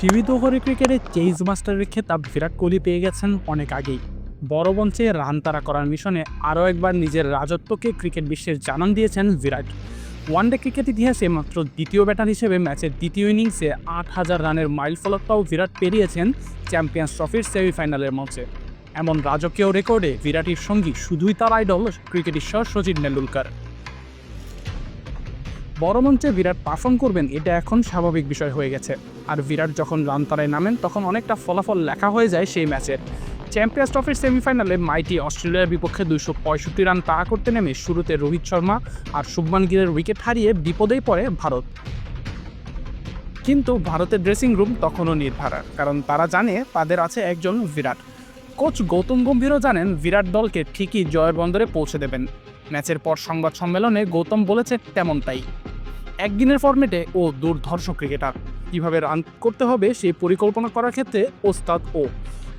সীমিত ওভারের ক্রিকেটে চেজ মাস্টারের খেতাব বিরাট কোহলি পেয়ে গেছেন অনেক আগেই। বড় মঞ্চে রান তাড়া করার মিশনে আরও একবার নিজের রাজত্বকে ক্রিকেট বিশ্বের জানান দিয়েছেন বিরাট। ওয়ানডে ক্রিকেট ইতিহাসে মাত্র দ্বিতীয় ব্যাটার হিসেবে ম্যাচের দ্বিতীয় ইনিংসে 8,000 রানের মাইল ফলকটাও বিরাট পেরিয়েছেন চ্যাম্পিয়ন্স ট্রফির সেমিফাইনালের মঞ্চে। এমন রাজকীয় রেকর্ডে বিরাটের সঙ্গী শুধুই তার আইডল ক্রিকেট ঈশ্বর সচিন টেন্ডুলকার। বড় মঞ্চে বিরাট পারফর্ম করবেন এটা এখন স্বাভাবিক বিষয় হয়ে গেছে। আর বিরাট যখন রান তাড়ায় নামেন তখন অনেকটা ফলাফল লেখা হয়ে যায় সেই ম্যাচের। চ্যাম্পিয়ন্স ট্রফির সেমিফাইনালে মাইটি অস্ট্রেলিয়ার বিপক্ষে 265 রান তাড়া করতে নেমে শুরুতে রোহিত শর্মা আর শুভমান গিলের উইকেট হারিয়ে বিপদেই পড়ে ভারত। কিন্তু ভারতের ড্রেসিং রুম তখনও নির্ভারা, কারণ তারা জানে তাদের আছে একজন বিরাট। কোচ গৌতম গম্ভীরও জানেন বিরাট দলকে ঠিকই জয়ের বন্দরে পৌঁছে দেবেন। ম্যাচের পর সংবাদ সম্মেলনে গৌতম বলেছে তেমনটাই। একদিনের ফরম্যাটে ও দুর্ধর্ষ ক্রিকেটার, কীভাবে রান করতে হবে সেই পরিকল্পনা করার ক্ষেত্রে ওস্তাদ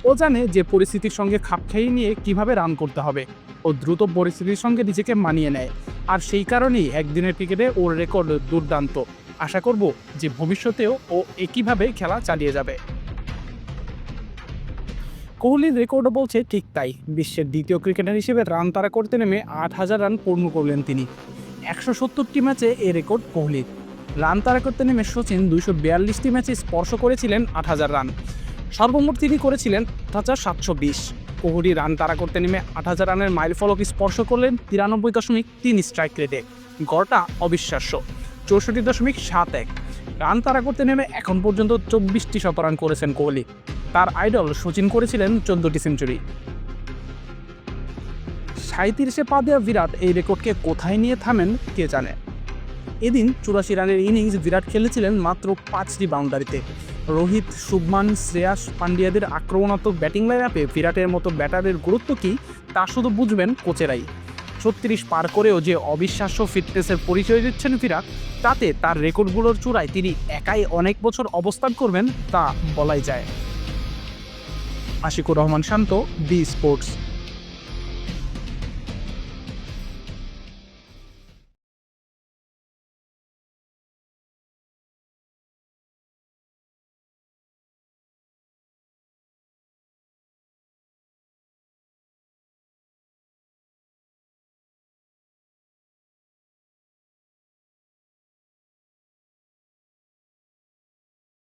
ও জানে যে পরিস্থিতির সঙ্গে খাপ খাইয়ে নিয়ে কীভাবে রান করতে হবে। ও দ্রুত পরিস্থিতির সঙ্গে নিজেকে মানিয়ে নেয়। আর সেই কারণেই একদিনের ক্রিকেটে ওর রেকর্ড দুর্দান্ত। আশা করব যে ভবিষ্যতেও ও একইভাবে খেলা চালিয়ে যাবে। কোহলির রেকর্ডও বলছে ঠিক তাই। বিশ্বের দ্বিতীয় ক্রিকেটার হিসেবে রান তাড়া করতে নেমে 8,000 রান পূর্ণ করলেন তিনি। 170টি ম্যাচে এ রেকর্ড কোহলির। রান তাড়া করতে নেমে সচিন 242টি ম্যাচে স্পর্শ করেছিলেন 8,000 রান। সর্বমোট তিনি করেছিলেন 8,720। কোহলি রান তাড়া করতে নেমে 8,000 রানের মাইল ফলক স্পর্শ করলেন 93.3 স্ট্রাইক রেটে। গড়টা অবিশ্বাস্য 64.71। রান তাড়া করতে নেমে এখন পর্যন্ত 24টি শতরান করেছেন কোহলি। তার আইডল সচিন করেছিলেন 14টি সেঞ্চুরি। 37-এ পা দেওয়া বিরাট এই রেকর্ডকে কোথায় নিয়ে থামেন কে জানে। এদিন 84 রানের ইনিংস বিরাট খেলেছিলেন মাত্র 5টি বাউন্ডারিতে। রোহিত, শুভমান, শ্রেয়াস পান্ডিয়াদের আক্রমণাত্মক ব্যাটিং লাইনআপে বিরাটের মতো ব্যাটারের গুরুত্ব কী তা শুধু বুঝবেন কোচেরাই। 36 পার করেও যে অবিশ্বাস্য ফিটনেসের পরিচয় দিচ্ছেন বিরাট, তাতে তার রেকর্ডগুলোর চূড়ায় তিনি একাই অনেক বছর অবস্থান করবেন তা বলাই যায়। আশিকুর রহমান শান্ত, বি স্পোর্টস।